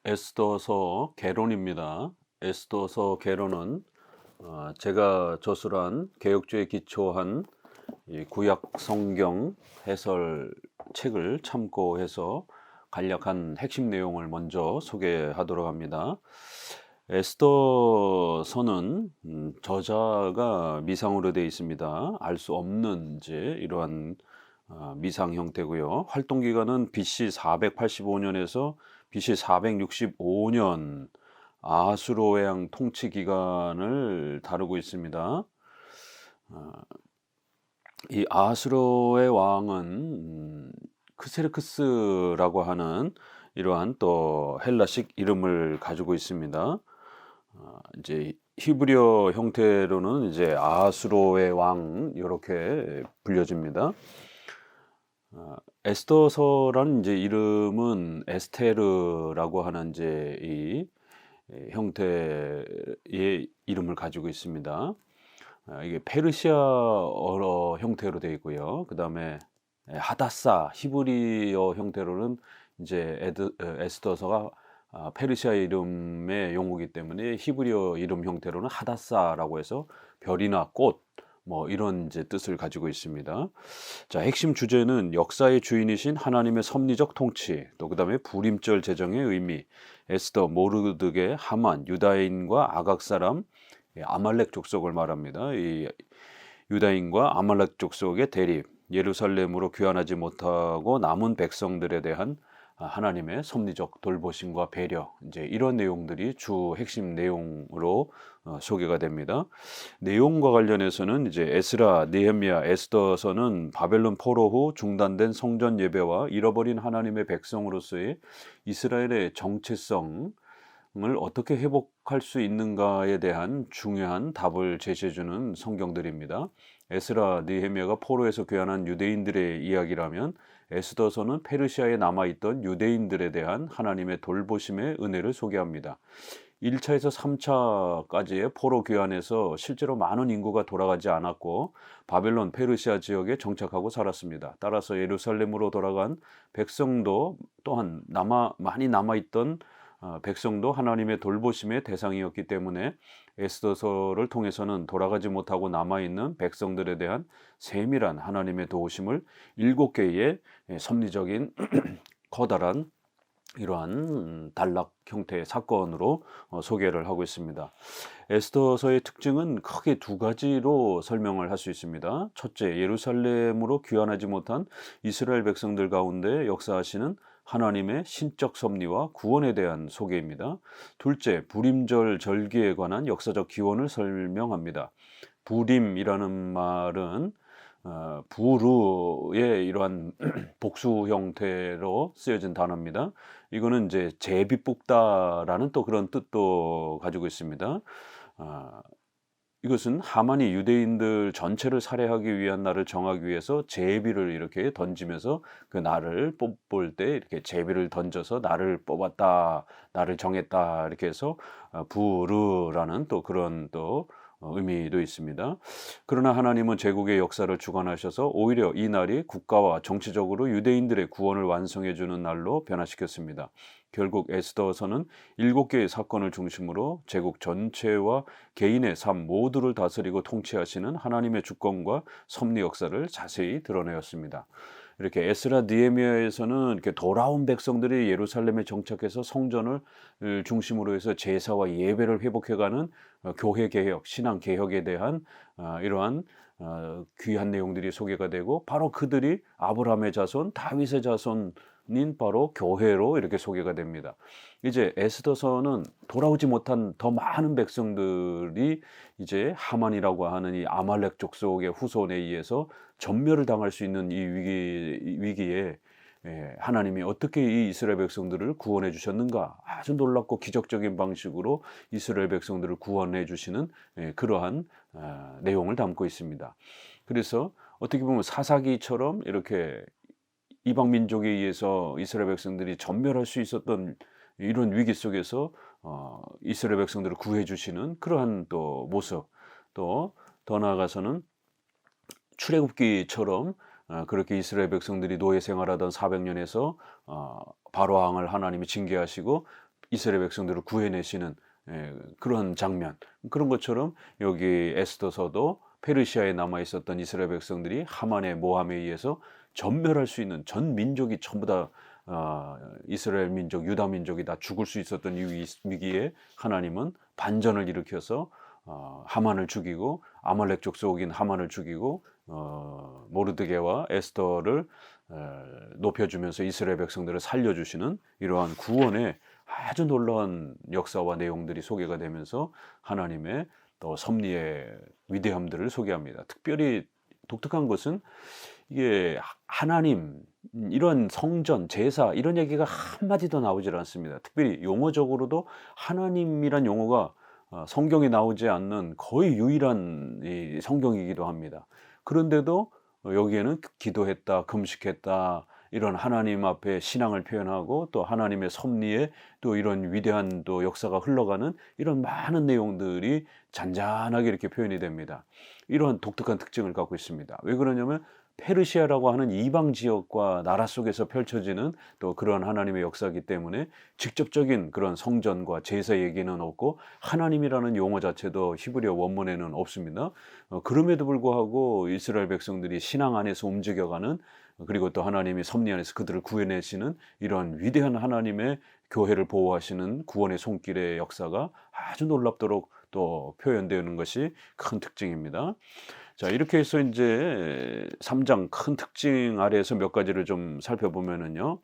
에스더서 개론입니다. 에스더서 개론은 제가 저술한 개혁주에 기초한 이 구약 성경 해설 책을 참고해서 간략한 핵심 내용을 먼저 소개하도록 합니다. 에스더서는 저자가 미상으로 되어 있습니다. 알 수 없는 이제 이러한 미상 형태고요. 활동 기간은 BC 485년에서 BC 465년 아수르왕 통치 기간을 다루고 있습니다. 이 아수르의 왕은 크세르크스라고 하는 이러한 또 헬라식 이름을 가지고 있습니다. 이제 히브리어 형태로는 이제 아수르의 왕 이렇게 불려집니다. 에스더서라는 이제 이름은 에스테르라고 하는 이제 이 형태의 이름을 가지고 있습니다. 이게 페르시아어 형태로 되어 있고요. 그다음에 하다사 히브리어 형태로는 이제 에스더서가 페르시아 이름의 용어이기 때문에 히브리어 이름 형태로는 하다사라고 해서 별이나 꽃 뭐 이런 이제 뜻을 가지고 있습니다. 자, 핵심 주제는 역사의 주인이신 하나님의 섭리적 통치, 또 그다음에 불임절 제정의 의미, 에스더, 모르드게, 하만, 유다인과 아각 사람, 아말렉 족속을 말합니다. 이 유다인과 아말렉 족속의 대립, 예루살렘으로 귀환하지 못하고 남은 백성들에 대한 하나님의 섭리적 돌보심과 배려, 이제 이런 내용들이 주 핵심 내용으로 소개가 됩니다. 내용과 관련해서는 이제 에스라, 느헤미야, 에스더서는 바벨론 포로 후 중단된 성전 예배와 잃어버린 하나님의 백성으로서의 이스라엘의 정체성을 어떻게 회복할 수 있는가에 대한 중요한 답을 제시해주는 성경들입니다. 에스라, 느헤미야가 포로에서 귀환한 유대인들의 이야기라면 에스더서는 페르시아에 남아있던 유대인들에 대한 하나님의 돌보심의 은혜를 소개합니다. 1차에서 3차까지의 포로 귀환에서 실제로 많은 인구가 돌아가지 않았고 바벨론, 페르시아 지역에 정착하고 살았습니다. 따라서 예루살렘으로 돌아간 백성도 또한 많이 남아있던 백성도 하나님의 돌보심의 대상이었기 때문에 에스더서를 통해서는 돌아가지 못하고 남아있는 백성들에 대한 세밀한 하나님의 도우심을 7개의 섭리적인 커다란 이러한 단락 형태의 사건으로 소개를 하고 있습니다. 에스더서의 특징은 크게 두 가지로 설명을 할 수 있습니다. 첫째, 예루살렘으로 귀환하지 못한 이스라엘 백성들 가운데 역사하시는 하나님의 신적 섭리와 구원에 대한 소개입니다. 둘째, 불임절 절기에 관한 역사적 기원을 설명합니다. 불임이라는 말은 부르의 이러한 복수 형태로 쓰여진 단어입니다. 이거는 이제 제비 뽑다라는 또 그런 뜻도 가지고 있습니다. 이것은 하만이 유대인들 전체를 살해하기 위한 날을 정하기 위해서 제비를 이렇게 던지면서 그 날을 뽑을 때 이렇게 제비를 던져서 날을 뽑았다, 날을 정했다 이렇게 해서 부르라는 또 그런 또 의미도 있습니다. 그러나 하나님은 제국의 역사를 주관하셔서 오히려 이 날이 국가와 정치적으로 유대인들의 구원을 완성해 주는 날로 변화시켰습니다. 결국 에스더서는 7개의 사건을 중심으로 제국 전체와 개인의 삶 모두를 다스리고 통치하시는 하나님의 주권과 섭리 역사를 자세히 드러내었습니다. 이렇게 에스라 느헤미야에서는 이렇게 돌아온 백성들이 예루살렘에 정착해서 성전을 중심으로 해서 제사와 예배를 회복해가는 교회 개혁, 신앙 개혁에 대한 이러한 귀한 내용들이 소개가 되고 바로 그들이 아브라함의 자손, 다윗의 자손인 바로 교회로 이렇게 소개가 됩니다. 이제 에스더서는 돌아오지 못한 더 많은 백성들이 이제 하만이라고 하는 이 아말렉 족속의 후손에 의해서 전멸을 당할 수 있는 이 위기에 하나님이 어떻게 이 이스라엘 백성들을 구원해 주셨는가, 아주 놀랍고 기적적인 방식으로 이스라엘 백성들을 구원해 주시는 그러한 내용을 담고 있습니다. 그래서 어떻게 보면 사사기처럼 이렇게 이방 민족에 의해서 이스라엘 백성들이 전멸할 수 있었던 이런 위기 속에서 이스라엘 백성들을 구해 주시는 그러한 또 모습, 또 더 나아가서는 출애굽기처럼 그렇게 이스라엘 백성들이 노예 생활하던 400년에서 바로 왕을 하나님이 징계하시고 이스라엘 백성들을 구해내시는 그런 장면, 그런 것처럼 여기 에스더서도 페르시아에 남아 있었던 이스라엘 백성들이 하만의 모함에 의해서 전멸할 수 있는, 전 민족이 전부 다 이스라엘 민족, 유다 민족이 다 죽을 수 있었던 이 위기에 하나님은 반전을 일으켜서 하만을 죽이고, 아말렉 족속인 하만을 죽이고, 모르드게와 에스더를 높여주면서 이스라엘 백성들을 살려주시는 이러한 구원의 아주 놀라운 역사와 내용들이 소개가 되면서 하나님의 또 섭리의 위대함들을 소개합니다. 특별히 독특한 것은 이게 하나님, 이런 성전, 제사, 이런 얘기가 한마디도 나오질 않습니다. 특별히 용어적으로도 하나님이란 용어가 성경에 나오지 않는 거의 유일한 이 성경이기도 합니다. 그런데도 여기에는 기도했다, 금식했다, 이런 하나님 앞에 신앙을 표현하고 또 하나님의 섭리에 또 이런 위대한 또 역사가 흘러가는 이런 많은 내용들이 잔잔하게 이렇게 표현이 됩니다. 이러한 독특한 특징을 갖고 있습니다. 왜 그러냐면 페르시아라고 하는 이방 지역과 나라 속에서 펼쳐지는 또 그런 하나님의 역사이기 때문에 직접적인 그런 성전과 제사 얘기는 없고 하나님이라는 용어 자체도 히브리어 원문에는 없습니다. 그럼에도 불구하고 이스라엘 백성들이 신앙 안에서 움직여가는, 그리고 또 하나님이 섭리 안에서 그들을 구해내시는 이런 위대한 하나님의 교회를 보호하시는 구원의 손길의 역사가 아주 놀랍도록 또 표현되는 것이 큰 특징입니다. 자, 이렇게 해서 이제 3장 큰 특징 아래에서 몇 가지를 좀 살펴보면은요.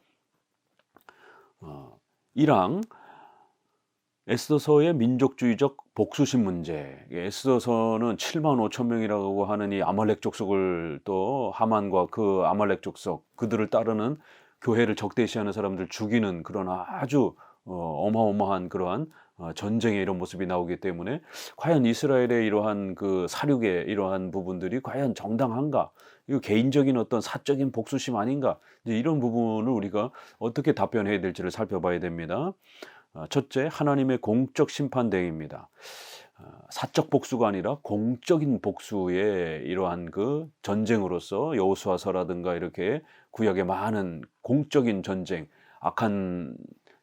1항 에스더서의 민족주의적 복수심 문제. 에스더서는 7만 5천 명이라고 하는 이 아말렉 족속을, 또 하만과 그 아말렉 족속, 그들을 따르는 교회를 적대시하는 사람들 죽이는 그런 아주 어마어마한 그러한 전쟁의 이런 모습이 나오기 때문에 과연 이스라엘의 이러한 그 사륙의 이러한 부분들이 과연 정당한가? 이거 개인적인 어떤 사적인 복수심 아닌가? 이제 이런 부분을 우리가 어떻게 답변해야 될지를 살펴봐야 됩니다. 첫째, 하나님의 공적 심판 대행입니다. 사적 복수가 아니라 공적인 복수의 이러한 그 전쟁으로서 여호수아서라든가 이렇게 구약의 많은 공적인 전쟁, 악한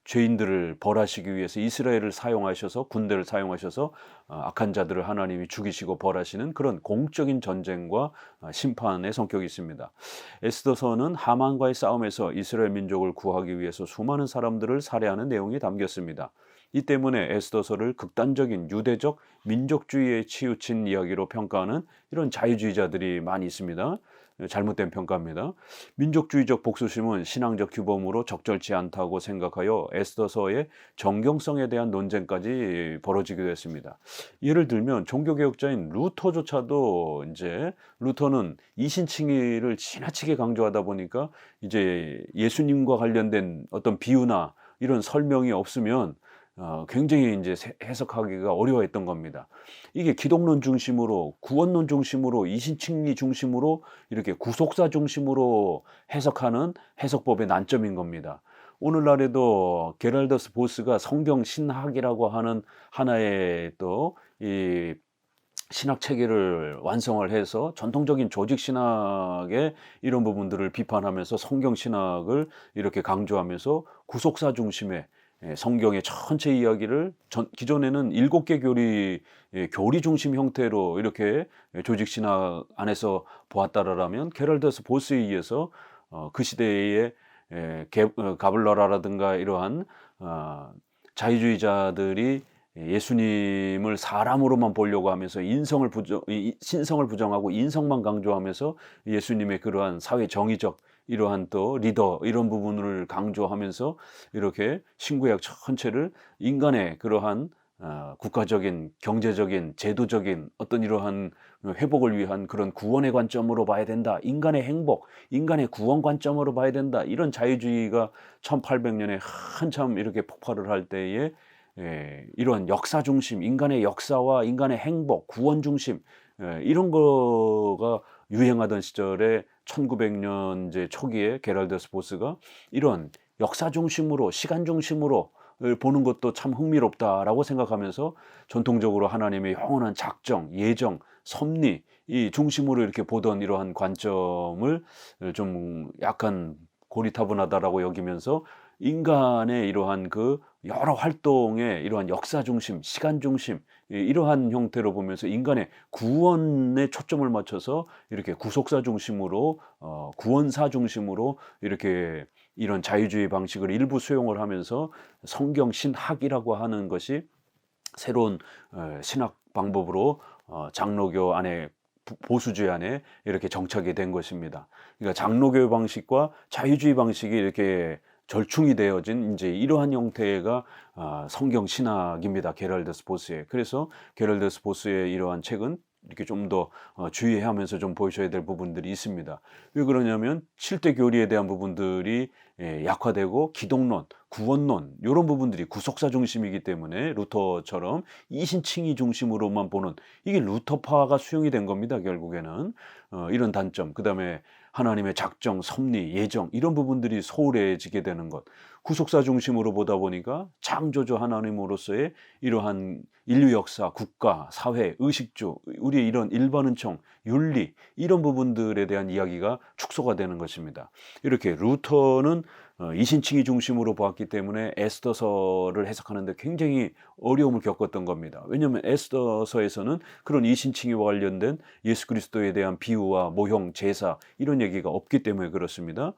죄인들을 벌하시기 위해서 이스라엘을 사용하셔서, 군대를 사용하셔서 악한 자들을 하나님이 죽이시고 벌하시는 그런 공적인 전쟁과 심판의 성격이 있습니다. 에스더서는 하만과의 싸움에서 이스라엘 민족을 구하기 위해서 수많은 사람들을 살해하는 내용이 담겼습니다. 이 때문에 에스더서를 극단적인 유대적 민족주의에 치우친 이야기로 평가하는 이런 자유주의자들이 많이 있습니다. 잘못된 평가입니다. 민족주의적 복수심은 신앙적 규범으로 적절치 않다고 생각하여 에스더서의 정경성에 대한 논쟁까지 벌어지기도 했습니다. 예를 들면 종교개혁자인 루터조차도, 이제 루터는 이신칭의를 지나치게 강조하다 보니까 이제 예수님과 관련된 어떤 비유나 이런 설명이 없으면 굉장히 이제 해석하기가 어려워했던 겁니다. 이게 기독론 중심으로, 구원론 중심으로, 이신칭리 중심으로, 이렇게 구속사 중심으로 해석하는 해석법의 난점인 겁니다. 오늘날에도 게랄더스 보스가 성경 신학이라고 하는 하나의 또 이 신학 체계를 완성을 해서 전통적인 조직 신학의 이런 부분들을 비판하면서 성경 신학을 이렇게 강조하면서 구속사 중심의 성경의 전체 이야기를 기존에는 7개 교리, 교리 중심 형태로 이렇게 조직 신학 안에서 보았다라면 게랄더스 보스에 의해서 그 시대의 가블러라라든가 이러한 자유주의자들이 예수님을 사람으로만 보려고 하면서 신성을 부정하고 인성만 강조하면서 예수님의 그러한 사회 정의적 이러한 또 리더, 이런 부분을 강조하면서 이렇게 신구약 전체를 인간의 그러한 국가적인, 경제적인, 제도적인 어떤 이러한 회복을 위한 그런 구원의 관점으로 봐야 된다. 인간의 행복, 인간의 구원 관점으로 봐야 된다. 이런 자유주의가 1800년에 한참 이렇게 폭발을 할 때에 이런 역사 중심, 인간의 역사와 인간의 행복, 구원 중심, 이런 거가 유행하던 시절에 1900년 이제 초기에 게랄더스 보스가 이런 역사 중심으로, 시간 중심으로 보는 것도 참 흥미롭다라고 생각하면서 전통적으로 하나님의 영원한 작정, 예정, 섭리 이 중심으로 이렇게 보던 이러한 관점을 좀 약간 고리타분하다라고 여기면서 인간의 이러한 그 여러 활동의 이러한 역사 중심, 시간 중심 이러한 형태로 보면서 인간의 구원에 초점을 맞춰서 이렇게 구속사 중심으로 구원사 중심으로 이렇게 이런 자유주의 방식을 일부 수용을 하면서 성경 신학이라고 하는 것이 새로운 신학 방법으로 장로교 안에 보수주의 안에 이렇게 정착이 된 것입니다. 그러니까 장로교 방식과 자유주의 방식이 이렇게 절충이 되어진 이제 이러한 형태가 성경 신학입니다. 게럴더스 보스의. 그래서 게럴더스 보스의 이러한 책은 이렇게 좀 더 주의하면서 좀 보셔야 될 부분들이 있습니다. 왜 그러냐면 7대 교리에 대한 부분들이 약화되고 기독론, 구원론 이런 부분들이 구속사 중심이기 때문에 루터처럼 이신칭의 중심으로만 보는 이게 루터파가 수용이 된 겁니다. 결국에는 이런 단점, 그 다음에 하나님의 작정, 섭리, 예정 이런 부분들이 소홀해지게 되는 것, 구속사 중심으로 보다 보니까 창조주 하나님으로서의 이러한 인류 역사, 국가, 사회, 의식주, 우리의 이런 일반은총, 윤리 이런 부분들에 대한 이야기가 축소가 되는 것입니다. 이렇게 루터는 이신칭의 중심으로 보았기 때문에 에스더서를 해석하는데 굉장히 어려움을 겪었던 겁니다. 왜냐하면 에스더서에서는 그런 이신칭의와 관련된 예수 그리스도에 대한 비유와 모형, 제사 이런 얘기가 없기 때문에 그렇습니다.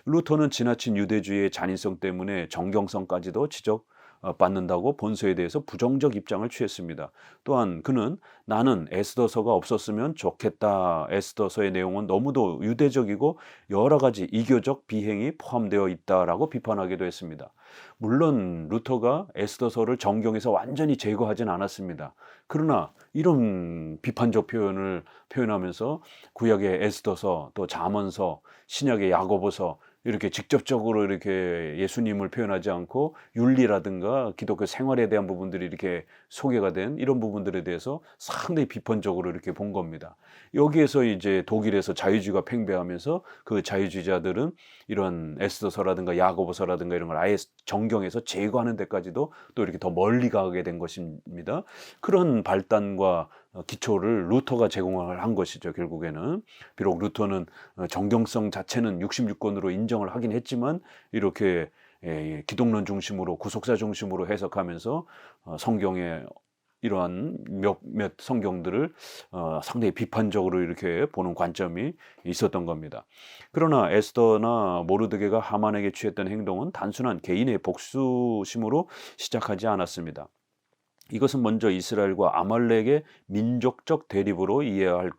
루터는 지나친 유대주의의 잔인성 때문에 정경성까지도 지적받는다고 본서에 대해서 부정적 입장을 취했습니다. 또한 그는 나는 에스더서가 없었으면 좋겠다. 에스더서의 내용은 너무도 유대적이고 여러 가지 이교적 비행이 포함되어 있다라고 비판하기도 했습니다. 물론 루터가 에스더서를 정경에서 완전히 제거하진 않았습니다. 그러나 이런 비판적 표현을 표현하면서 구약의 에스더서, 또 잠언서, 신약의 야고보서 이렇게 직접적으로 이렇게 예수님을 표현하지 않고 윤리라든가 기독교 생활에 대한 부분들이 이렇게 소개가 된 이런 부분들에 대해서 상당히 비판적으로 이렇게 본 겁니다. 여기에서 이제 독일에서 자유주의가 팽배하면서 그 자유주의자들은 이런 에스더서라든가 야고보서라든가 이런 걸 아예 정경에서 제거하는 데까지도 또 이렇게 더 멀리 가게 된 것입니다. 그런 발단과 기초를 루터가 제공을 한 것이죠. 결국에는 비록 루터는 정경성 자체는 66권으로 인정을 하긴 했지만 이렇게 기독론 중심으로 구속사 중심으로 해석하면서 성경의 이러한 몇몇 성경들을 상당히 비판적으로 이렇게 보는 관점이 있었던 겁니다. 그러나 에스더나 모르드게가 하만에게 취했던 행동은 단순한 개인의 복수심으로 시작하지 않았습니다. 이것은 먼저 이스라엘과 아말렉의 민족적 대립으로 이해해야 할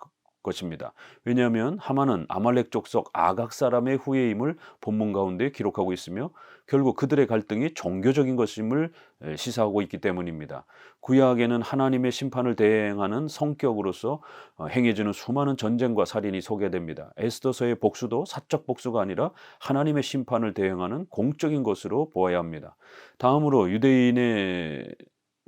것입니다. 왜냐하면 하만은 아말렉 족속 아각 사람의 후예임을 본문 가운데 기록하고 있으며 결국 그들의 갈등이 종교적인 것임을 시사하고 있기 때문입니다. 구약에는 하나님의 심판을 대행하는 성격으로서 행해지는 수많은 전쟁과 살인이 소개됩니다. 에스더서의 복수도 사적 복수가 아니라 하나님의 심판을 대행하는 공적인 것으로 보아야 합니다. 다음으로 유대인의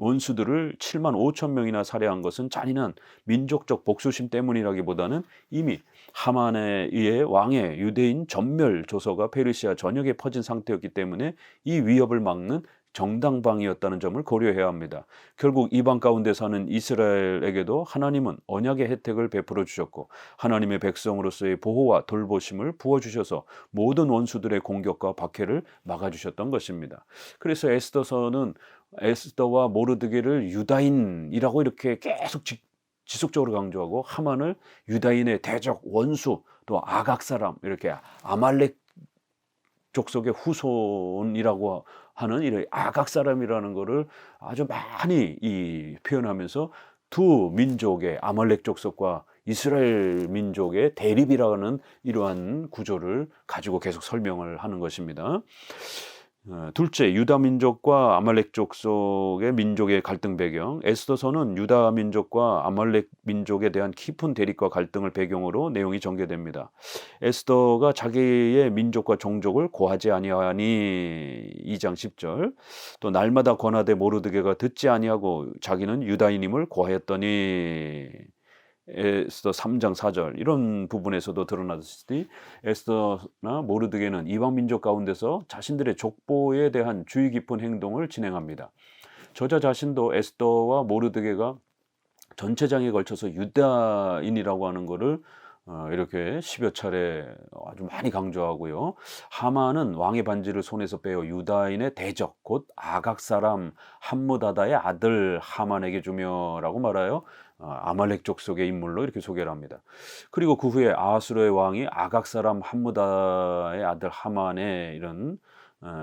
원수들을 7만 5천 명이나 살해한 것은 잔인한 민족적 복수심 때문이라기보다는 이미 하만에 의해 왕의 유대인 전멸 조서가 페르시아 전역에 퍼진 상태였기 때문에 이 위협을 막는 정당방위였다는 점을 고려해야 합니다. 결국 이방 가운데 사는 이스라엘에게도 하나님은 언약의 혜택을 베풀어 주셨고 하나님의 백성으로서의 보호와 돌보심을 부어주셔서 모든 원수들의 공격과 박해를 막아주셨던 것입니다. 그래서 에스더서는 에스더와 모르드게를 유다인이라고 이렇게 계속 지속적으로 강조하고 하만을 유다인의 대적 원수 또 아각 사람 이렇게 아말렉 족속의 후손이라고 하는 이 아각 사람이라는 것을 아주 많이 표현하면서 두 민족의 아말렉 족속과 이스라엘 민족의 대립이라는 이러한 구조를 가지고 계속 설명을 하는 것입니다. 둘째, 유다 민족과 아말렉 족속의 민족의 갈등 배경. 에스더서는 유다 민족과 아말렉 민족에 대한 깊은 대립과 갈등을 배경으로 내용이 전개됩니다. 에스더가 자기의 민족과 종족을 고하지 아니하니 2장 10절. 또 날마다 권하되 모르드게가 듣지 아니하고 자기는 유다인임을 고하였더니 에스더 3장 4절 이런 부분에서도 드러나듯이 에스더나 모르드게는 이방 민족 가운데서 자신들의 족보에 대한 주의 깊은 행동을 진행합니다. 저자 자신도 에스더와 모르드게가 전체장에 걸쳐서 유다인이라고 하는 것을 이렇게 10여 차례 아주 많이 강조하고요. 하만은 왕의 반지를 손에서 빼어 유다인의 대적 곧 아각 사람 함무다다의 아들 하만에게 주며라고 말하여 아말렉 족속의 인물로 이렇게 소개를 합니다. 그리고 그 후에 아하수르의 왕이 아각 사람 함무다의 아들 하만의 이런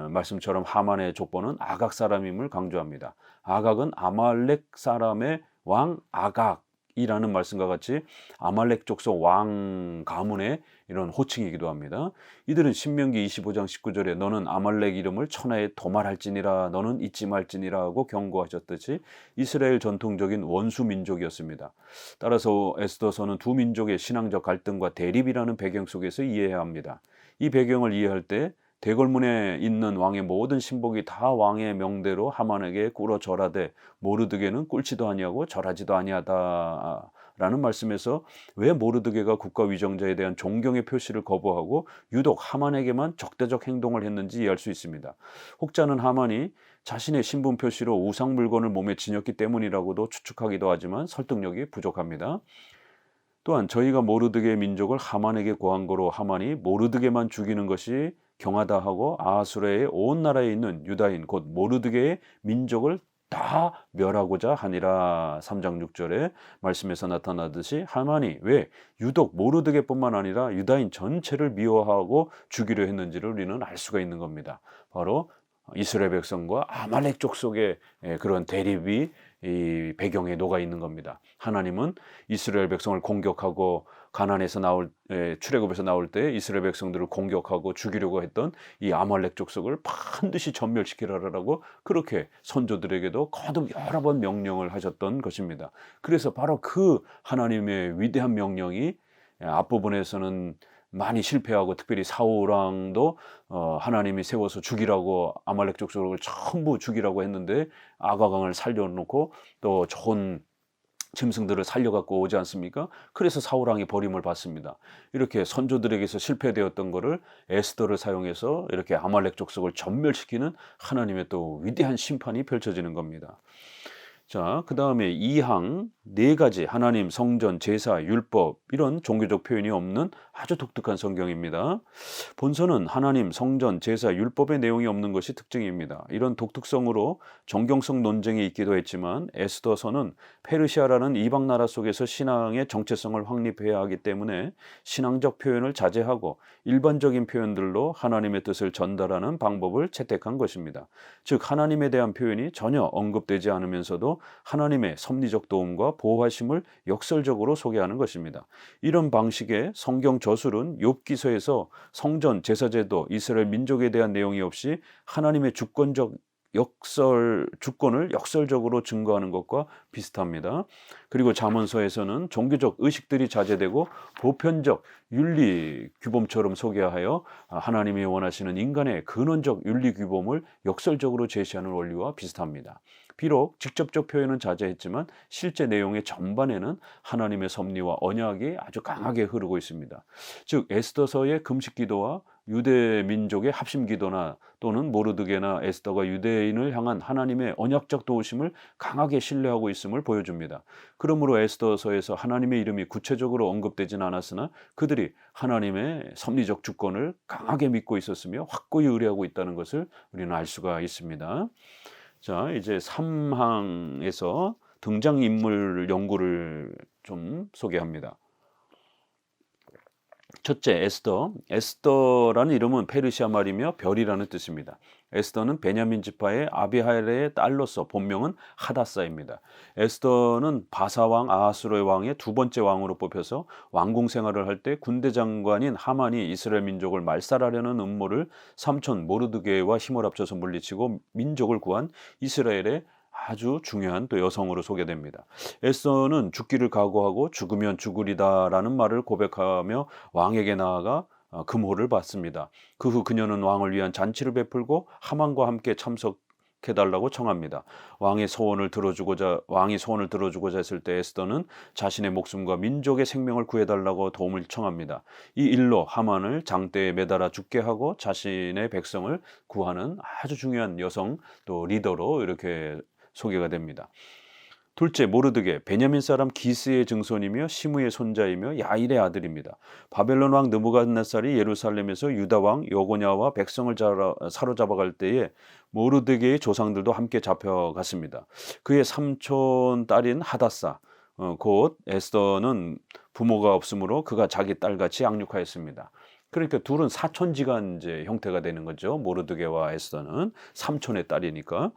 말씀처럼 하만의 족보는 아각 사람임을 강조합니다. 아각은 아말렉 사람의 왕 아각이라는 말씀과 같이 아말렉 족속 왕 가문의 이런 호칭이기도 합니다. 이들은 신명기 25장 19절에 너는 아말렉 이름을 천하에 도말할지니라 너는 잊지 말지니라 하고 경고하셨듯이 이스라엘 전통적인 원수 민족이었습니다. 따라서 에스더서는 두 민족의 신앙적 갈등과 대립이라는 배경 속에서 이해해야 합니다. 이 배경을 이해할 때 대궐문에 있는 왕의 모든 신복이 다 왕의 명대로 하만에게 꿇어 절하되 모르드게는 꿇지도 아니하고 절하지도 아니하다라는 말씀에서 왜 모르드게가 국가 위정자에 대한 존경의 표시를 거부하고 유독 하만에게만 적대적 행동을 했는지 이해할 수 있습니다. 혹자는 하만이 자신의 신분 표시로 우상 물건을 몸에 지녔기 때문이라고도 추측하기도 하지만 설득력이 부족합니다. 또한 저희가 모르드게의 민족을 하만에게 구한 거로 하만이 모르드게만 죽이는 것이 경하다 하고 아하수르의 온 나라에 있는 유다인 곧 모르드게의 민족을 다 멸하고자 하니라. 3장 6절의 말씀에서 나타나듯이 하만이 왜 유독 모르드게뿐만 아니라 유다인 전체를 미워하고 죽이려 했는지를 우리는 알 수가 있는 겁니다. 바로 이스라엘 백성과 아말렉 족속의 그런 대립이 이 배경에 녹아 있는 겁니다. 하나님은 이스라엘 백성을 공격하고 가나안에서 출애굽에서 나올 때 이스라엘 백성들을 공격하고 죽이려고 했던 이 아말렉 족속을 반드시 전멸시키라라고 그렇게 선조들에게도 거듭 여러 번 명령을 하셨던 것입니다. 그래서 바로 그 하나님의 위대한 명령이 앞부분에서는 많이 실패하고 특별히 사울왕도 하나님이 세워서 죽이라고 아말렉 족속을 전부 죽이라고 했는데 아가강을 살려놓고 또 좋은 짐승들을 살려갖고 오지 않습니까? 그래서 사울왕이 버림을 받습니다. 이렇게 선조들에게서 실패되었던 것을 에스더를 사용해서 이렇게 아말렉 족속을 전멸시키는 하나님의 또 위대한 심판이 펼쳐지는 겁니다. 자, 그 다음에 2항 4가지 하나님, 성전, 제사, 율법 이런 종교적 표현이 없는 아주 독특한 성경입니다. 본서는 하나님, 성전, 제사, 율법의 내용이 없는 것이 특징입니다. 이런 독특성으로 정경성 논쟁이 있기도 했지만 에스더서는 페르시아라는 이방 나라 속에서 신앙의 정체성을 확립해야 하기 때문에 신앙적 표현을 자제하고 일반적인 표현들로 하나님의 뜻을 전달하는 방법을 채택한 것입니다. 즉 하나님에 대한 표현이 전혀 언급되지 않으면서도 하나님의 섭리적 도움과 보호하심을 역설적으로 소개하는 것입니다. 이런 방식의 성경 저술은 욥기서에서 성전, 제사제도, 이스라엘 민족에 대한 내용이 없이 하나님의 주권을 역설적으로 증거하는 것과 비슷합니다. 그리고 잠언서에서는 종교적 의식들이 자제되고 보편적 윤리 규범처럼 소개하여 하나님이 원하시는 인간의 근원적 윤리 규범을 역설적으로 제시하는 원리와 비슷합니다. 비록 직접적 표현은 자제했지만 실제 내용의 전반에는 하나님의 섭리와 언약이 아주 강하게 흐르고 있습니다. 즉 에스더서의 금식기도와 유대 민족의 합심기도나 또는 모르드게나 에스더가 유대인을 향한 하나님의 언약적 도우심을 강하게 신뢰하고 있음을 보여줍니다. 그러므로 에스더서에서 하나님의 이름이 구체적으로 언급되진 않았으나 그들이 하나님의 섭리적 주권을 강하게 믿고 있었으며 확고히 의뢰하고 있다는 것을 우리는 알 수가 있습니다. 자, 이제 3항에서 등장인물 연구를 좀 소개합니다. 첫째, 에스더. 에스더라는 이름은 페르시아 말이며 별이라는 뜻입니다. 에스더는 베냐민 지파의 아비하일의 딸로서 본명은 하다사입니다. 에스더는 바사왕 아하수르의 왕의 두 번째 왕으로 뽑혀서 왕궁 생활을 할 때 군대 장관인 하만이 이스라엘 민족을 말살하려는 음모를 삼촌 모르드게와 힘을 합쳐서 물리치고 민족을 구한 이스라엘의 아주 중요한 또 여성으로 소개됩니다. 에스더는 죽기를 각오하고 죽으면 죽으리다라는 말을 고백하며 왕에게 나아가 금호를 받습니다. 그 후 그녀는 왕을 위한 잔치를 베풀고 하만과 함께 참석해달라고 청합니다. 왕이 소원을 들어주고자 했을 때 에스더는 자신의 목숨과 민족의 생명을 구해달라고 도움을 청합니다. 이 일로 하만을 장대에 매달아 죽게 하고 자신의 백성을 구하는 아주 중요한 여성 또 리더로 이렇게 소개가 됩니다. 둘째, 모르드게 베냐민 사람 기스의 증손이며 시므의 손자이며 야일의 아들입니다. 바벨론 왕 느부갓네살이 예루살렘에서 유다 왕 여고냐와 백성을 사로잡아갈 때에 모르드게의 조상들도 함께 잡혀갔습니다. 그의 삼촌 딸인 하다사, 곧 에스더는 부모가 없으므로 그가 자기 딸같이 양육하였습니다. 그러니까 둘은 사촌지간 이제 형태가 되는 거죠. 모르드게와 에스더는 삼촌의 딸이니까.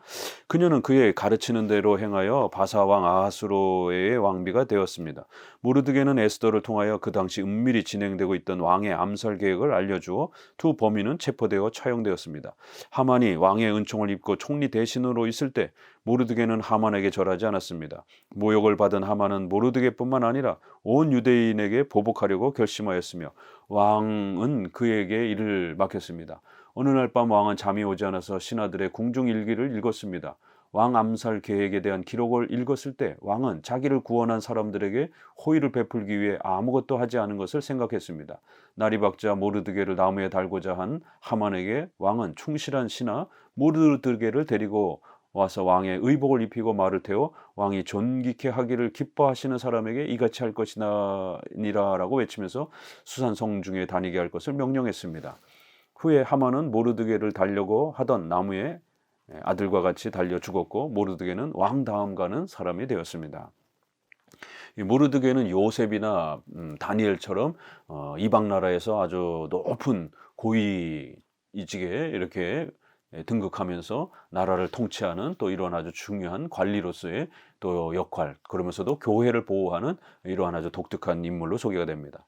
그녀는 그의 가르치는 대로 행하여 바사 왕 아하수로의 왕비가 되었습니다. 모르드게는 에스더를 통하여 그 당시 은밀히 진행되고 있던 왕의 암살 계획을 알려주어 두 범인은 체포되어 처형되었습니다. 하만이 왕의 은총을 입고 총리 대신으로 있을 때 모르드게는 하만에게 절하지 않았습니다. 모욕을 받은 하만은 모르드게뿐만 아니라 온 유대인에게 보복하려고 결심하였으며 왕은 그에게 이를 맡겼습니다. 어느 날 밤 왕은 잠이 오지 않아서 신하들의 궁중일기를 읽었습니다. 왕 암살 계획에 대한 기록을 읽었을 때 왕은 자기를 구원한 사람들에게 호의를 베풀기 위해 아무것도 하지 않은 것을 생각했습니다. 날이 밝자 모르드게를 나무에 달고자 한 하만에게 왕은 충실한 신하 모르드게를 데리고 와서 왕의 의복을 입히고 말을 태워 왕이 존귀케 하기를 기뻐하시는 사람에게 이같이 할 것이니라라고 외치면서 수산 성중에 다니게 할 것을 명령했습니다. 후에 하만은 모르드게를 달려고 하던 나무에 아들과 같이 달려 죽었고 모르드게는 왕 다음 가는 사람이 되었습니다. 이 모르드게는 요셉이나 다니엘처럼 이방 나라에서 아주 높은 고위 이직에 이렇게 등극하면서 나라를 통치하는 또 이러한 아주 중요한 관리로서의 또 역할, 그러면서도 교회를 보호하는 이러한 아주 독특한 인물로 소개가 됩니다.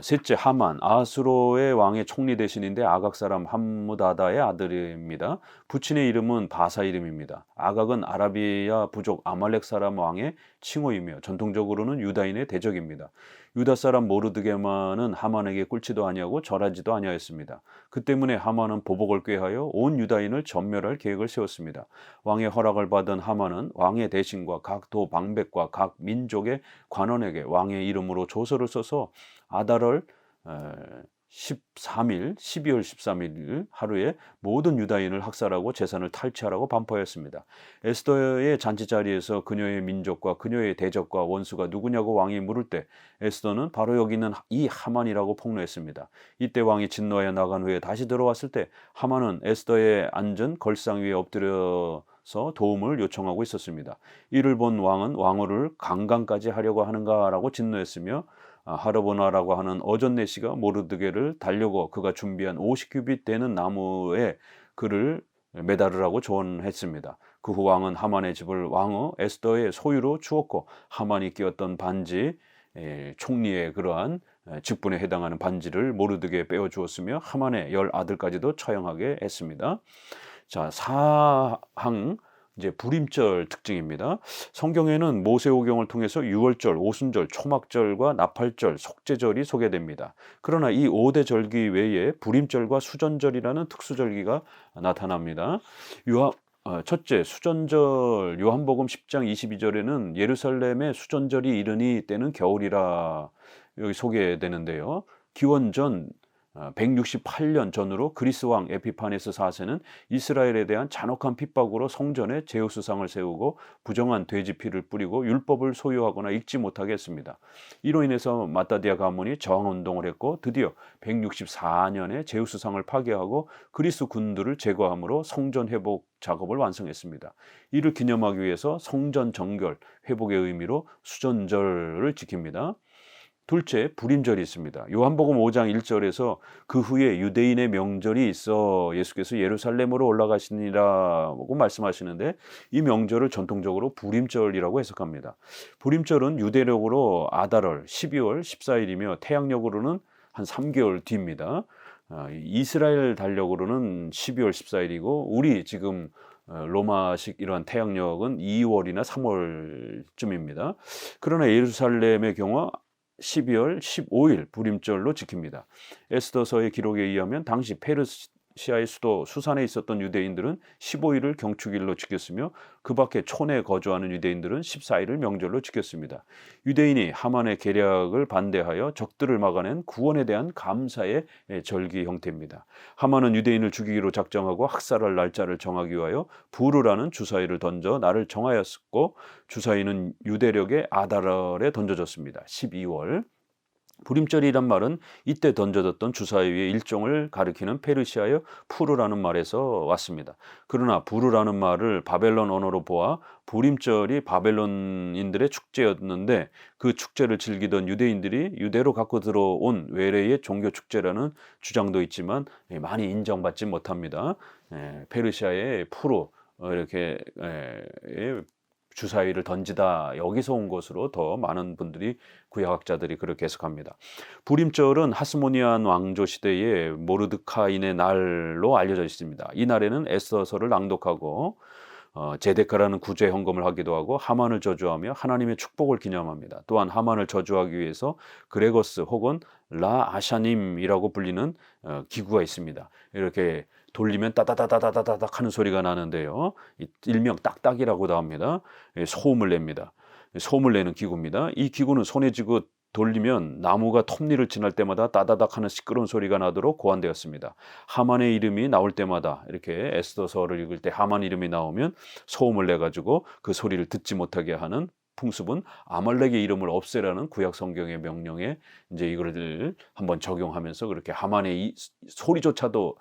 셋째, 하만, 아수로의 왕의 총리 대신인데 아각 사람 함무다다의 아들입니다. 부친의 이름은 바사 이름입니다. 아각은 아라비아 부족 아말렉 사람 왕의 칭호이며 전통적으로는 유다인의 대적입니다. 유다 사람 모르드게만은 하만에게 꿀지도 아니하고 절하지도 아니하였습니다. 그 때문에 하만은 보복을 꾀하여 온 유다인을 전멸할 계획을 세웠습니다. 왕의 허락을 받은 하만은 왕의 대신과 각 도 방백과 각 민족의 관원에게 왕의 이름으로 조서를 써서 아달월 13일, 12월 13일 하루에 모든 유다인을 학살하고 재산을 탈취하라고 반포하였습니다. 에스더의 잔치 자리에서 그녀의 민족과 그녀의 대적과 원수가 누구냐고 왕이 물을 때 에스더는 바로 여기 있는 이 하만이라고 폭로했습니다. 이때 왕이 진노하여 나간 후에 다시 들어왔을 때 하만은 에스더의 앉은 걸상 위에 엎드려서 도움을 요청하고 있었습니다. 이를 본 왕은 왕후를 강간까지 하려고 하는가라고 진노했으며 하르보나라고 하는 어전네시가 모르드게를 달려고 그가 준비한 50규빗 되는 나무에 그를 매달으라고 조언했습니다. 그 후 왕은 하만의 집을 왕후 에스더의 소유로 주었고 하만이 끼었던 반지, 총리의 그러한 직분에 해당하는 반지를 모르드게에 빼어주었으며 하만의 10아들까지도 처형하게 했습니다. 자, 사항 이제 불임절 특징입니다. 성경에는 모세오경을 통해서 유월절, 오순절, 초막절과 나팔절, 속죄절이 소개됩니다. 그러나 이 5대 절기 외에 불임절과 수전절이라는 특수절기가 나타납니다. 첫째, 수전절, 요한복음 10장 22절에는 예루살렘의 수전절이 이르니 때는 겨울이라 여기 소개되는데요. 기원전 168년 전으로 그리스 왕 에피파네스 4세는 이스라엘에 대한 잔혹한 핍박으로 성전에 제우스상을 세우고 부정한 돼지 피를 뿌리고 율법을 소유하거나 읽지 못하게 했습니다. 이로 인해서 마따디아 가문이 저항운동을 했고 드디어 164년에 제우스상을 파괴하고 그리스 군들을 제거함으로 성전 회복 작업을 완성했습니다. 이를 기념하기 위해서 성전 정결 회복의 의미로 수전절을 지킵니다. 둘째, 불임절이 있습니다. 요한복음 5장 1절에서 그 후에 유대인의 명절이 있어 예수께서 예루살렘으로 올라가시니라고 말씀하시는데 이 명절을 전통적으로 불임절이라고 해석합니다. 불임절은 유대력으로 아달월 12월 14일이며 태양력으로는 한 3개월 뒤입니다. 이스라엘 달력으로는 12월 14일이고 우리 지금 로마식 이러한 태양력은 2월이나 3월쯤입니다. 그러나 예루살렘의 경우 12월 15일 불임절로 지킵니다. 에스더서의 기록에 의하면 당시 페르시아의 수도 수산에 있었던 유대인들은 15일을 경축일로 지켰으며 그 밖에 촌에 거주하는 유대인들은 14일을 명절로 지켰습니다. 유대인이 하만의 계략을 반대하여 적들을 막아낸 구원에 대한 감사의 절기 형태입니다. 하만은 유대인을 죽이기로 작정하고 학살할 날짜를 정하기 위하여 부르라는 주사위를 던져 날을 정하였고, 주사위는 유대력의 아달에 던져졌습니다. 12월. 부림절이란 말은 이때 던져졌던 주사위의 일종을 가리키는 페르시아의 푸르라는 말에서 왔습니다. 그러나 부르라는 말을 바벨론 언어로 보아 부림절이 바벨론인들의 축제였는데, 그 축제를 즐기던 유대인들이 유대로 갖고 들어온 외래의 종교 축제라는 주장도 있지만 많이 인정받지 못합니다. 페르시아의 푸르, 이렇게 주사위를 던지다, 여기서 온 것으로 더 많은 분들이, 구약학자들이 그렇게 해석합니다. 부림절은 하스모니안 왕조 시대의 모르드카인의 날로 알려져 있습니다. 이 날에는 에스더서를 낭독하고 제데카라는 구제 헌금을 하기도 하고 하만을 저주하며 하나님의 축복을 기념합니다. 또한 하만을 저주하기 위해서 그레거스 혹은 라 아샤님이라고 불리는 기구가 있습니다. 이렇게 돌리면 따다다다다다닥 하는 소리가 나는데요, 일명 딱딱이라고도 합니다. 소음을 냅니다. 소음을 내는 기구입니다. 이 기구는 손에 쥐고 돌리면 나무가 톱니를 지날 때마다 따다닥 하는 시끄러운 소리가 나도록 고안되었습니다. 하만의 이름이 나올 때마다, 이렇게 에스더서를 읽을 때 하만 이름이 나오면 소음을 내가지고 그 소리를 듣지 못하게 하는 풍습은 아말렉의 이름을 없애라는 구약 성경의 명령에 이제 이거를 한번 적용하면서, 그렇게 하만의 이 소리조차도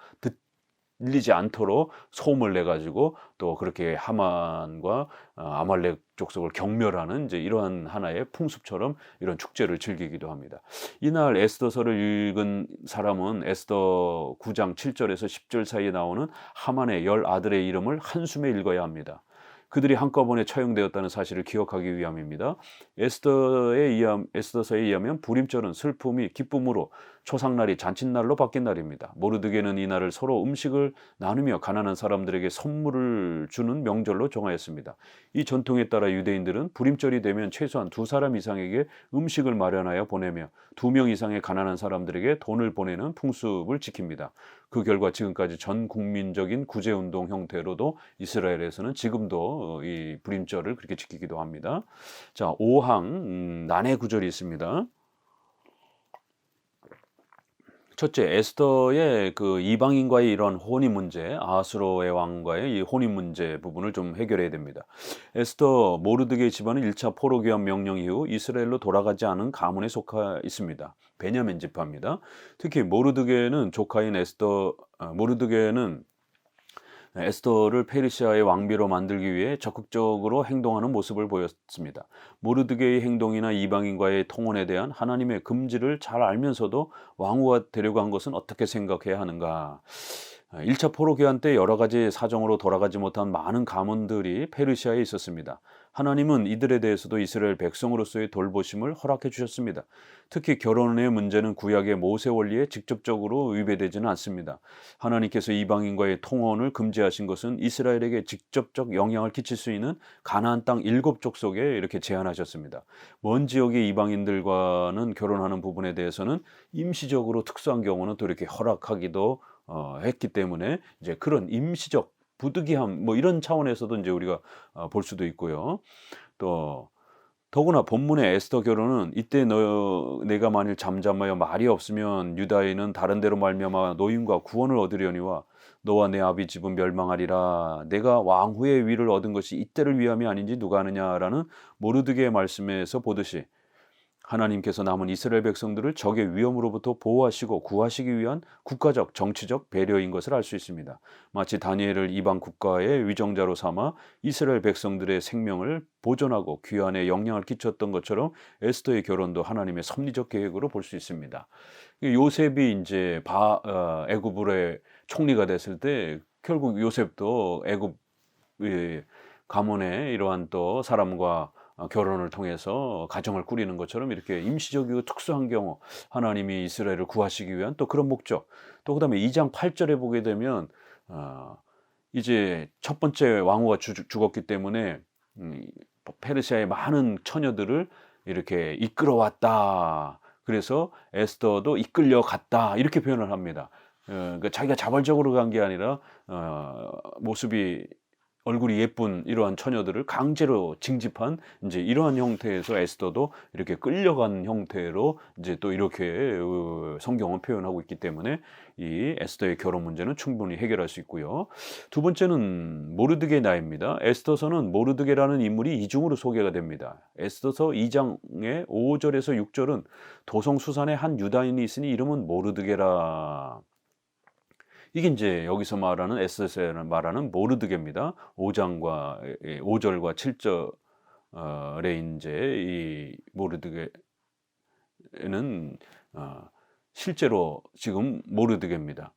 들리지 않도록 소음을 내 가지고 또 그렇게 하만과 아말렉 족속을 경멸하는 이제 이러한 하나의 풍습처럼 이런 축제를 즐기기도 합니다. 이날 에스더서를 읽은 사람은 에스더 9장 7절에서 10절 사이에 나오는 하만의 10 아들의 이름을 한숨에 읽어야 합니다. 그들이 한꺼번에 처형되었다는 사실을 기억하기 위함입니다. 에스더서에 의하면 부림절은 슬픔이 기쁨으로, 초상날이 잔칫날로 바뀐 날입니다. 모르드게는 이 날을 서로 음식을 나누며 가난한 사람들에게 선물을 주는 명절로 정하였습니다. 이 전통에 따라 유대인들은 부림절이 되면 최소한 2사람 이상에게 음식을 마련하여 보내며 2명 이상의 가난한 사람들에게 돈을 보내는 풍습을 지킵니다. 그 결과 지금까지 전 국민적인 구제운동 형태로도 이스라엘에서는 지금도 이 부림절을 그렇게 지키기도 합니다. 자, 5항 난해 구절이 있습니다. 첫째, 에스더의 그 이방인과의 이런 혼인 문제, 아하수로의 왕과의 이 혼인 문제 부분을 좀 해결해야 됩니다. 에스더 모르드게의 집안은 1차 포로 귀환 명령 이후 이스라엘로 돌아가지 않은 가문에 속하 있습니다. 베냐민 지파입니다. 특히 모르드게는 조카인 모르드게는 에스더를 페르시아의 왕비로 만들기 위해 적극적으로 행동하는 모습을 보였습니다. 모르드게의 행동이나 이방인과의 통혼에 대한 하나님의 금지를 잘 알면서도 왕후가 되려고 한 것은 어떻게 생각해야 하는가? 1차 포로 교환 때 여러 가지 사정으로 돌아가지 못한 많은 가문들이 페르시아에 있었습니다. 하나님은 이들에 대해서도 이스라엘 백성으로서의 돌보심을 허락해 주셨습니다. 특히 결혼의 문제는 구약의 모세 원리에 직접적으로 위배되지는 않습니다. 하나님께서 이방인과의 통혼을 금지하신 것은 이스라엘에게 직접적 영향을 끼칠 수 있는 가나안 땅 7족속에 이렇게 제한하셨습니다. 먼 지역의 이방인들과는 결혼하는 부분에 대해서는 임시적으로 특수한 경우는 또 이렇게 허락하기도 했기 때문에 이제 그런 임시적 부득이함, 뭐 이런 차원에서도 이제 우리가 볼 수도 있고요. 또 더구나 본문의 에스더 결혼은 이때 내가 만일 잠잠하여 말이 없으면 유다인은 다른 데로 말미암아 노임과 구원을 얻으려니와 너와 내 아비 집은 멸망하리라. 내가 왕후의 위를 얻은 것이 이때를 위함이 아닌지 누가 아느냐라는 모르드게의 말씀에서 보듯이, 하나님께서 남은 이스라엘 백성들을 적의 위험으로부터 보호하시고 구하시기 위한 국가적, 정치적 배려인 것을 알 수 있습니다. 마치 다니엘을 이방 국가의 위정자로 삼아 이스라엘 백성들의 생명을 보존하고 귀환에 영향을 끼쳤던 것처럼 에스더의 결혼도 하나님의 섭리적 계획으로 볼 수 있습니다. 요셉이 이제 애굽의 총리가 됐을 때 결국 요셉도 애굽 가문의 이러한 또 사람과 결혼을 통해서 가정을 꾸리는 것처럼 이렇게 임시적이고 특수한 경우 하나님이 이스라엘을 구하시기 위한 또 그런 목적, 또 그다음에 2장 8절에 보게 되면 이제 첫 번째 왕후가 죽었기 때문에 페르시아의 많은 처녀들을 이렇게 이끌어왔다. 그래서 에스더도 이끌려 갔다, 이렇게 표현을 합니다. 그러니까 자기가 자발적으로 간 게 아니라 모습이 얼굴이 예쁜 이러한 처녀들을 강제로 징집한 인제 이러한 형태에서 에스더도 이렇게 끌려간 형태로 인제 또 이렇게 성경은 표현하고 있기 때문에 이 에스더의 결혼 문제는 충분히 해결할 수 있고요. 두 번째는 모르드게의 나이입니다. 에스더서는 모르드게라는 인물이 이중으로 소개가 됩니다. 에스더서 2 장의 5 절에서 6 절은 도성수산에 한 유다인이 있으니 이름은 모르드게라. 이게 인제 여기서 말하는 에스더서 말하는 모르드게입니다. 5 장과 5 절과 7 절에 인제 이 모르드게는 실제로 지금 모르드게입니다.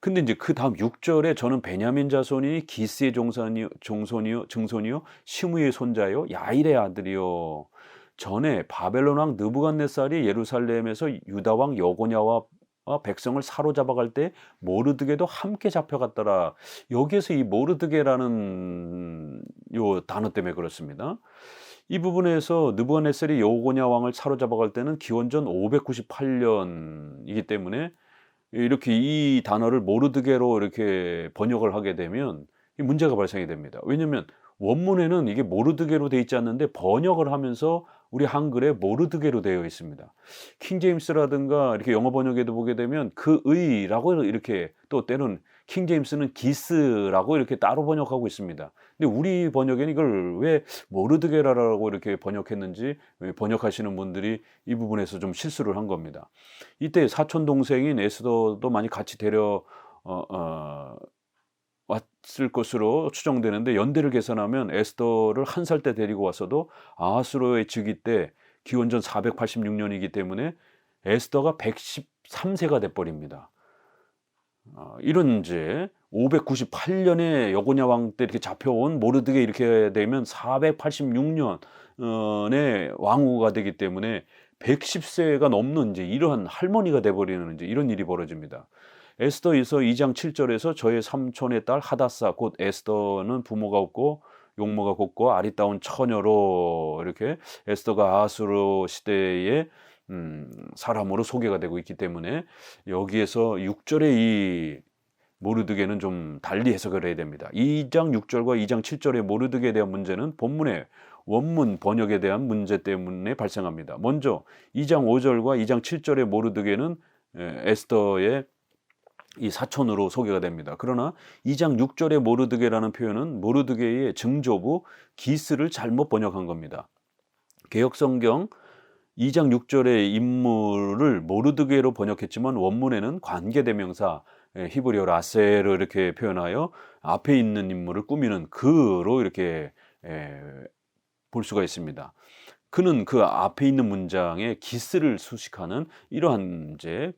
근데 인제 그다음 6 절에 저는 베냐민 자손이 기스의 증손이요 시므의 손자요 야일의 아들이요. 전에 바벨론 왕 느부갓네살이 예루살렘에서 유다 왕 여고냐와 백성을 사로잡아갈 때 모르드게도 함께 잡혀갔더라. 여기에서 이 모르드게라는 요 단어 때문에 그렇습니다. 이 부분에서 느부갓네살이 여고냐 왕을 사로잡아갈 때는 기원전 598년이기 때문에 이렇게 이 단어를 모르드게로 이렇게 번역을 하게 되면 이 문제가 발생이 됩니다. 왜냐면 원문에는 이게 모르드게로 돼 있지 않는데 번역을 하면서 우리 한글에 모르드게로 되어 있습니다. 킹 제임스라든가 이렇게 영어 번역에도 보게 되면 그의라고 이렇게 또 때로는 킹 제임스는 기스라고 이렇게 따로 번역하고 있습니다. 근데 우리 번역에는 이걸 왜 모르드게라고 이렇게 번역했는지 번역하시는 분들이 이 부분에서 좀 실수를 한 겁니다. 이때 사촌 동생인 에스더도 많이 같이 왔을 것으로 추정되는데 연대를 계산하면 에스더를 1살 때 데리고 왔어도 아하수로의 즉위 때 기원전 486년이기 때문에 에스더가 113세가 돼 버립니다. 이런 인제 598년에 여고냐 왕 때 이렇게 잡혀온 모르드게 이렇게 되면 486년 에 왕후가 되기 때문에 110세가 넘는 인제 이러한 할머니가 돼 버리는 인제 이런 일이 벌어집니다. 에스더에서 2장 7 절에서 저의 삼촌의 딸 하다사 곧 에스더는 부모가 없고 용모가 곱고 아리따운 처녀로 이렇게 에스더가 아하수로 시대의 사람으로 소개가 되고 있기 때문에 여기에서 6 절의 이 모르드게는 좀 달리 해석을 해야 됩니다. 2장 6 절과 2장 7 절의 모르드게에 대한 문제는 본문의 원문 번역에 대한 문제 때문에 발생합니다. 먼저 2장 5 절과 2장 7 절의 모르드게는 에스더의 이 사촌으로 소개가 됩니다. 그러나 2장 6 절의 모르드게라는 표현은 모르드게의 증조부 기스를 잘못 번역한 겁니다. 개역성경 2장 6 절의 인물을 모르드게로 번역했지만 원문에는 관계대명사 히브리어 라셀을 이렇게 표현하여 앞에 있는 인물을 꾸미는 그로 이렇게 볼 수가 있습니다. 그는 그 앞에 있는 문장에 기스를 수식하는 이러한 이제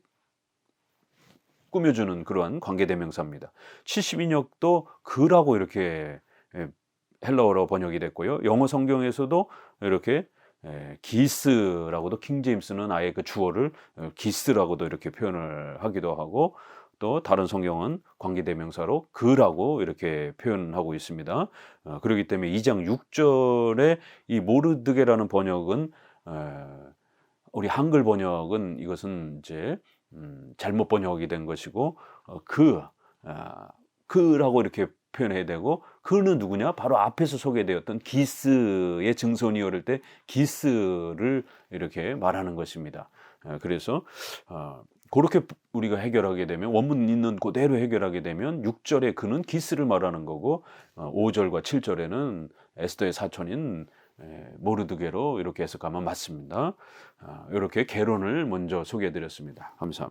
꾸며주는 그러한 관계대명사입니다. 72역도 그라고 이렇게 헬라어로 번역이 됐고요. 영어 성경에서도 이렇게 기스라고도 킹 제임스는 아예 그 주어를 기스라고도 이렇게 표현을 하기도 하고 또 다른 성경은 관계대명사로 그라고 이렇게 표현하고 있습니다. 그렇기 때문에 2장 6절에 이 모르드게라는 번역은 우리 한글 번역은 이것은 이제 잘못 번역이 된 것이고 그라고 이렇게 표현해야 되고 그는 누구냐? 바로 앞에서 소개되었던 기스의 증손이요 이럴 때 기스를 이렇게 말하는 것입니다. 그래서 그렇게 우리가 해결하게 되면 원문 있는 그대로 해결하게 되면 6절에 그는 기스를 말하는 거고 5절과 7절에는 에스더의 사촌인 모르드게로 이렇게 해석하면 맞습니다. 이렇게 개론을 먼저 소개해 드렸습니다. 감사합니다.